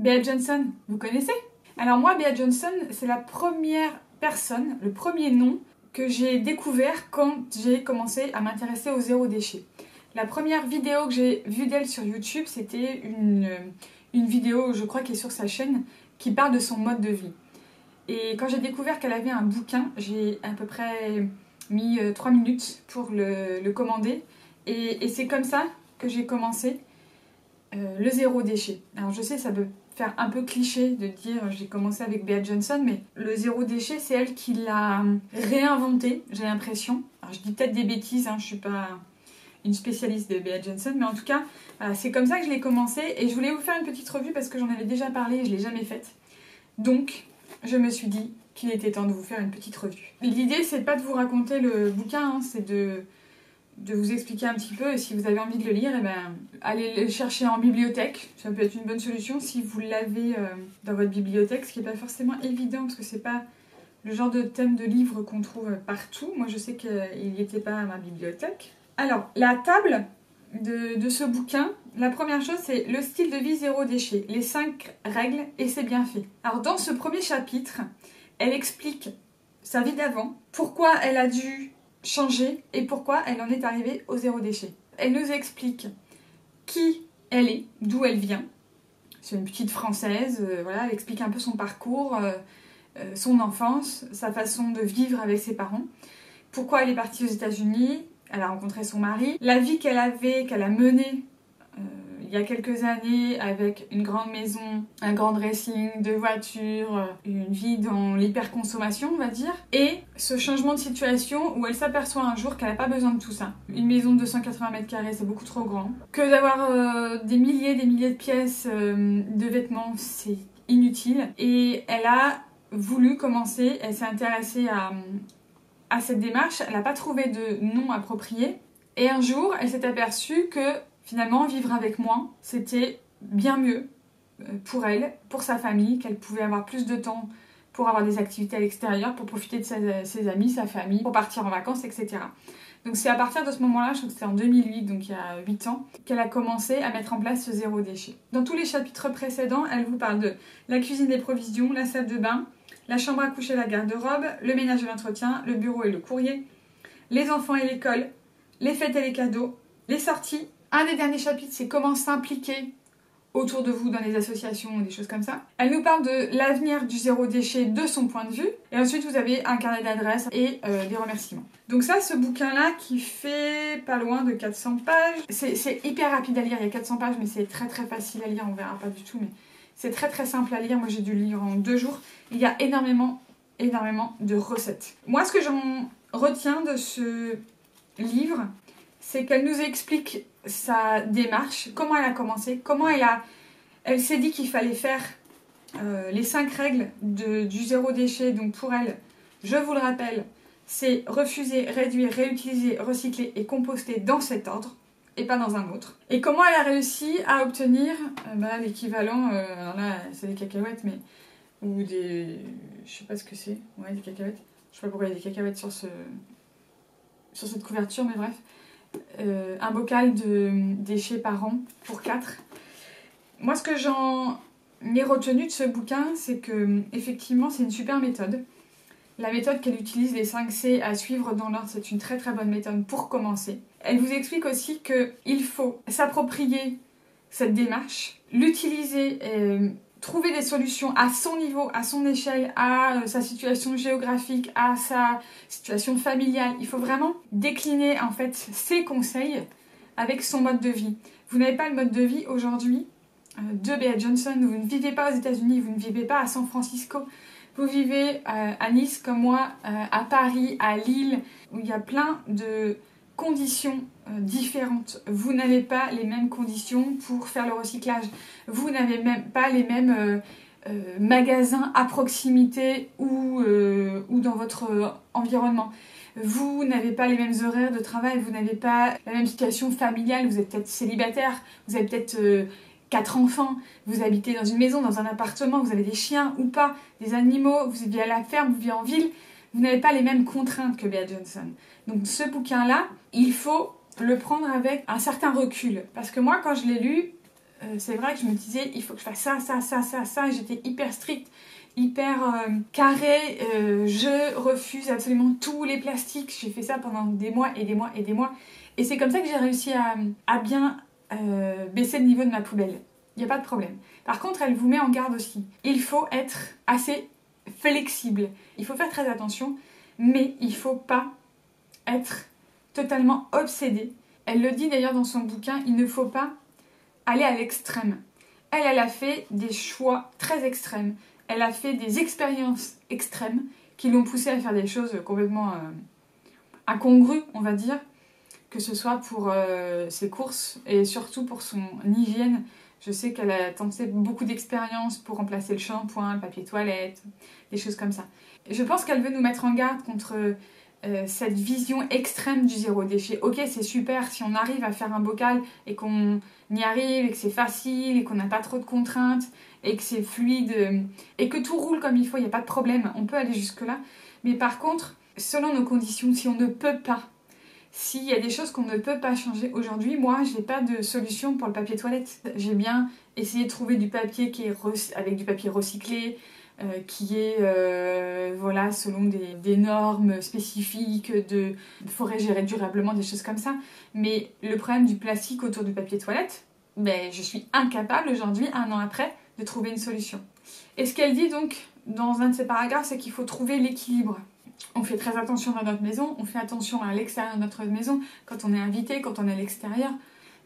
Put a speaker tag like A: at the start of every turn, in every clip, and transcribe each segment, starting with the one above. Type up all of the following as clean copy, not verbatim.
A: Bea Johnson, vous connaissez? Alors moi, Bea Johnson, c'est la première personne, le premier nom que j'ai découvert quand j'ai commencé à m'intéresser au zéro déchet. La première vidéo que j'ai vue d'elle sur YouTube, c'était une vidéo, je crois, qui est sur sa chaîne, qui parle de son mode de vie. Et quand j'ai découvert qu'elle avait un bouquin, j'ai à peu près mis 3 minutes pour le commander. Et c'est comme ça que j'ai commencé le zéro déchet. Alors je sais, ça peut faire un peu cliché de dire j'ai commencé avec Bea Johnson, mais le zéro déchet, c'est elle qui l'a réinventé, j'ai l'impression. Alors je dis peut-être des bêtises, hein, je suis pas une spécialiste de Bea Johnson, mais en tout cas, c'est comme ça que je l'ai commencé. Et je voulais vous faire une petite revue parce que j'en avais déjà parlé et je ne l'ai jamais faite. Donc, je me suis dit qu'il était temps de vous faire une petite revue. L'idée, c'est pas de vous raconter le bouquin, hein, c'est de vous expliquer un petit peu. Et si vous avez envie de le lire, eh ben, allez le chercher en bibliothèque. Ça peut être une bonne solution si vous l'avez dans votre bibliothèque, ce qui n'est pas forcément évident parce que c'est pas le genre de thème de livre qu'on trouve partout. Moi, je sais qu'il n'y était pas à ma bibliothèque. Alors, la table de ce bouquin, la première chose, c'est le style de vie zéro déchet, les 5 règles et ses bienfaits. Alors, dans ce premier chapitre, elle explique sa vie d'avant, pourquoi elle a dû changer et pourquoi elle en est arrivée au zéro déchet. Elle nous explique qui elle est, d'où elle vient. C'est une petite Française, voilà, elle explique un peu son parcours, son enfance, sa façon de vivre avec ses parents, pourquoi elle est partie aux États-Unis. Elle a rencontré son mari. La vie qu'elle avait, qu'elle a menée il y a quelques années avec une grande maison, un grand dressing, 2 voitures, une vie dans l'hyperconsommation, on va dire. Et ce changement de situation où elle s'aperçoit un jour qu'elle n'a pas besoin de tout ça. Une maison de 280 mètres carrés, c'est beaucoup trop grand. Que d'avoir des milliers de pièces de vêtements, c'est inutile. Et elle a voulu commencer, elle s'est intéressée à cette démarche, elle n'a pas trouvé de nom approprié. Et un jour, elle s'est aperçue que finalement, vivre avec moins, c'était bien mieux pour elle, pour sa famille, qu'elle pouvait avoir plus de temps pour avoir des activités à l'extérieur, pour profiter de ses amis, sa famille, pour partir en vacances, etc. Donc c'est à partir de ce moment-là, je crois que c'était en 2008, donc il y a 8 ans, qu'elle a commencé à mettre en place ce zéro déchet. Dans tous les chapitres précédents, elle vous parle de la cuisine, des provisions, la salle de bain, la chambre à coucher, la garde-robe, le ménage et l'entretien, le bureau et le courrier, les enfants et l'école, les fêtes et les cadeaux, les sorties. Un des derniers chapitres, c'est comment s'impliquer autour de vous dans les associations ou des choses comme ça. Elle nous parle de l'avenir du zéro déchet de son point de vue. Et ensuite, vous avez un carnet d'adresses et des remerciements. Donc ça, ce bouquin-là qui fait pas loin de 400 pages. C'est hyper rapide à lire, il y a 400 pages, mais c'est très très facile à lire. On verra pas du tout, mais c'est très très simple à lire. Moi, j'ai dû le lire en 2 jours. Il y a énormément de recettes. Moi, ce que j'en retiens de ce livre, c'est qu'elle nous explique sa démarche, comment elle a commencé, comment elle s'est dit qu'il fallait faire les 5 règles du zéro déchet. Donc pour elle, je vous le rappelle, c'est refuser, réduire, réutiliser, recycler et composter dans cet ordre et pas dans un autre. Et comment elle a réussi à obtenir l'équivalent, alors là c'est des cacahuètes, mais ou des, je sais pas ce que c'est, ouais, des cacahuètes, je sais pas pourquoi il y a des cacahuètes sur cette couverture, mais bref. Un bocal de déchets par an pour 4. Moi, ce que j'en ai retenu de ce bouquin, c'est que effectivement, c'est une super méthode. La méthode qu'elle utilise, les 5 C à suivre dans l'ordre, c'est une très très bonne méthode pour commencer. Elle vous explique aussi qu'il faut s'approprier cette démarche, l'utiliser, trouver des solutions à son niveau, à son échelle, à sa situation géographique, à sa situation familiale. Il faut vraiment décliner en fait ses conseils avec son mode de vie. Vous n'avez pas le mode de vie aujourd'hui de Bea Johnson, vous ne vivez pas aux États-Unis, vous ne vivez pas à San Francisco, vous vivez à Nice comme moi, à Paris, à Lille, où il y a plein de conditions différentes. Vous n'avez pas les mêmes conditions pour faire le recyclage. Vous n'avez même pas les mêmes magasins à proximité ou dans votre environnement. Vous n'avez pas les mêmes horaires de travail, vous n'avez pas la même situation familiale, vous êtes peut-être célibataire, vous avez peut-être 4 enfants, vous habitez dans une maison, dans un appartement, vous avez des chiens ou pas, des animaux, vous vivez à la ferme, vous vivez en ville, vous n'avez pas les mêmes contraintes que Bea Johnson. Donc ce bouquin-là, il faut le prendre avec un certain recul. Parce que moi, quand je l'ai lu, c'est vrai que je me disais, il faut que je fasse ça, ça, ça, ça, ça. J'étais hyper stricte, hyper carrée. Je refuse absolument tous les plastiques. J'ai fait ça pendant des mois et des mois et des mois. Et c'est comme ça que j'ai réussi à bien baisser le niveau de ma poubelle. Il n'y a pas de problème. Par contre, elle vous met en garde aussi. Il faut être assez flexible. Il faut faire très attention, mais il ne faut pas être totalement obsédé. Elle le dit d'ailleurs dans son bouquin, il ne faut pas aller à l'extrême. Elle a fait des choix très extrêmes. Elle a fait des expériences extrêmes qui l'ont poussée à faire des choses complètement incongrues, on va dire, que ce soit pour ses courses et surtout pour son hygiène. Je sais qu'elle a tenté beaucoup d'expériences pour remplacer le shampoing, le papier toilette, des choses comme ça. Je pense qu'elle veut nous mettre en garde contre cette vision extrême du zéro déchet. Ok, c'est super si on arrive à faire un bocal et qu'on y arrive et que c'est facile et qu'on n'a pas trop de contraintes et que c'est fluide et que tout roule comme il faut, il n'y a pas de problème, on peut aller jusque-là. Mais par contre, selon nos conditions, si on ne peut pas, s'il y a des choses qu'on ne peut pas changer aujourd'hui, moi, je n'ai pas de solution pour le papier toilette. J'ai bien essayé de trouver du papier qui est avec du papier recyclé, qui est voilà, selon des normes spécifiques de forêt gérée durablement, des choses comme ça. Mais le problème du plastique autour du papier toilette, ben, je suis incapable aujourd'hui, 1 an après, de trouver une solution. Et ce qu'elle dit donc dans un de ses paragraphes, c'est qu'il faut trouver l'équilibre. On fait très attention dans notre maison, on fait attention à l'extérieur de notre maison, quand on est invité, quand on est à l'extérieur.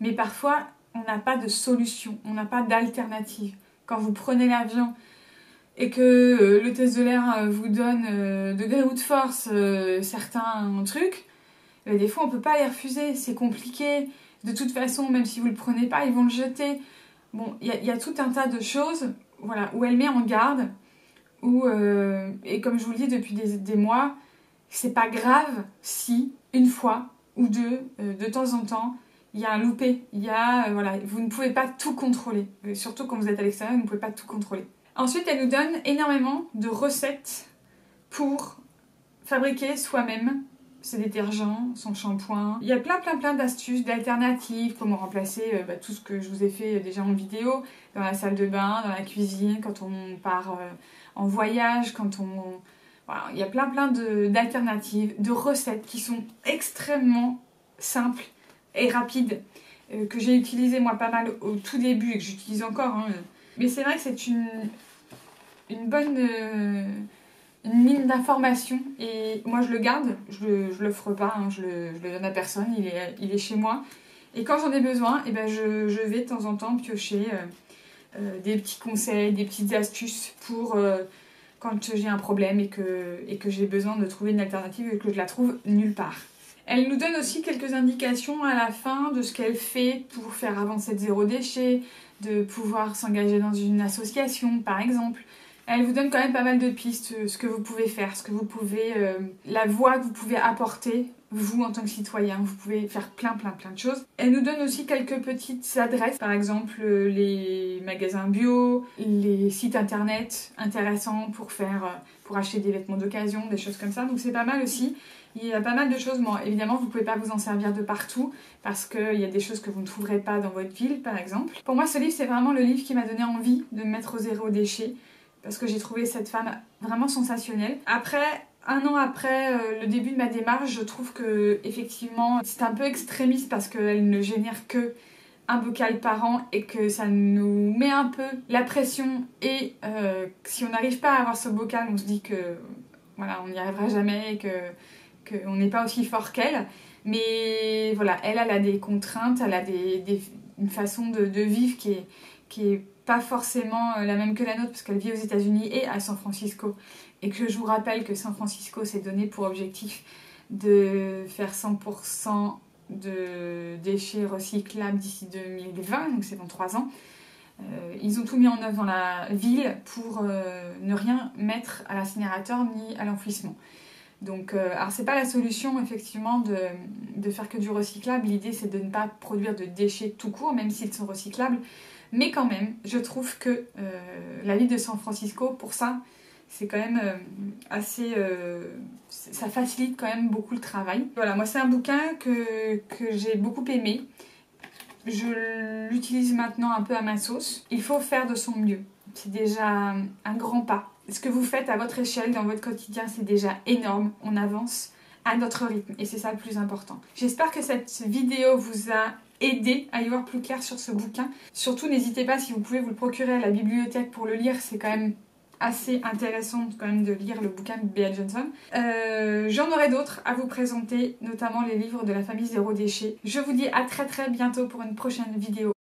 A: Mais parfois, on n'a pas de solution, on n'a pas d'alternative. Quand vous prenez l'avion et que l'hôtesse de l'air vous donne de gré ou de force certains trucs, des fois on ne peut pas les refuser, c'est compliqué. De toute façon, même si vous ne le prenez pas, ils vont le jeter. Bon, il y a tout un tas de choses, voilà, où elle met en garde. Et comme je vous le dis depuis des mois, c'est pas grave si une fois ou deux, de temps en temps, il y a un loupé. Voilà, vous ne pouvez pas tout contrôler. Surtout quand vous êtes à l'extérieur, vous ne pouvez pas tout contrôler. Ensuite, elle nous donne énormément de recettes pour fabriquer soi-même ses détergents, son shampoing. Il y a plein d'astuces, d'alternatives, comment remplacer tout ce que je vous ai fait déjà en vidéo, dans la salle de bain, dans la cuisine, quand on part en voyage, quand on... Voilà, il y a plein d'alternatives, de recettes qui sont extrêmement simples et rapides, que j'ai utilisées moi pas mal au tout début et que j'utilise encore. Hein. Mais c'est vrai que c'est une bonne... une mine d'informations et moi je le garde, je l'offre pas, hein, je le donne à personne, il est chez moi et quand j'en ai besoin, eh ben je vais de temps en temps piocher des petits conseils, des petites astuces pour quand j'ai un problème et que j'ai besoin de trouver une alternative et que je la trouve nulle part. Elle nous donne aussi quelques indications à la fin de ce qu'elle fait pour faire avancer le zéro déchet, de pouvoir s'engager dans une association par exemple. Elle vous donne quand même pas mal de pistes, ce que vous pouvez faire, ce que vous pouvez, la voix que vous pouvez apporter, vous en tant que citoyen. Vous pouvez faire plein de choses. Elle nous donne aussi quelques petites adresses, par exemple les magasins bio, les sites internet intéressants pour acheter des vêtements d'occasion, des choses comme ça. Donc c'est pas mal aussi. Il y a pas mal de choses. Bon, évidemment, vous ne pouvez pas vous en servir de partout parce qu'il y a des choses que vous ne trouverez pas dans votre ville, par exemple. Pour moi, ce livre, c'est vraiment le livre qui m'a donné envie de me mettre au zéro déchet. Parce que j'ai trouvé cette femme vraiment sensationnelle. Après, 1 an après le début de ma démarche, je trouve que effectivement c'est un peu extrémiste parce qu'elle ne génère que un bocal par an et que ça nous met un peu la pression et si on n'arrive pas à avoir ce bocal, on se dit que voilà, on n'y arrivera jamais et qu'on n'est pas aussi fort qu'elle. Mais voilà, elle a des contraintes, elle a une façon de vivre qui est pas forcément la même que la nôtre parce qu'elle vit aux États-Unis et à San Francisco et que je vous rappelle que San Francisco s'est donné pour objectif de faire 100% de déchets recyclables d'ici 2020, donc c'est dans 3 ans. Ils ont tout mis en œuvre dans la ville pour ne rien mettre à l'incinérateur ni à l'enfouissement. Donc, alors c'est pas la solution effectivement de faire que du recyclable. L'idée c'est de ne pas produire de déchets tout court, même s'ils sont recyclables. Mais quand même, je trouve que la ville de San Francisco, pour ça, c'est quand même assez... ça facilite quand même beaucoup le travail. Voilà, moi c'est un bouquin que j'ai beaucoup aimé. je l'utilise maintenant un peu à ma sauce. Il faut faire de son mieux. C'est déjà un grand pas. Ce que vous faites à votre échelle, dans votre quotidien, c'est déjà énorme. On avance à notre rythme et c'est ça le plus important. J'espère que cette vidéo vous a aidé à y voir plus clair sur ce bouquin. Surtout, n'hésitez pas, si vous pouvez vous le procurer à la bibliothèque pour le lire, c'est quand même assez intéressant quand même de lire le bouquin de Bea Johnson. J'en aurai d'autres à vous présenter, notamment les livres de la famille Zéro Déchet. Je vous dis à très bientôt pour une prochaine vidéo.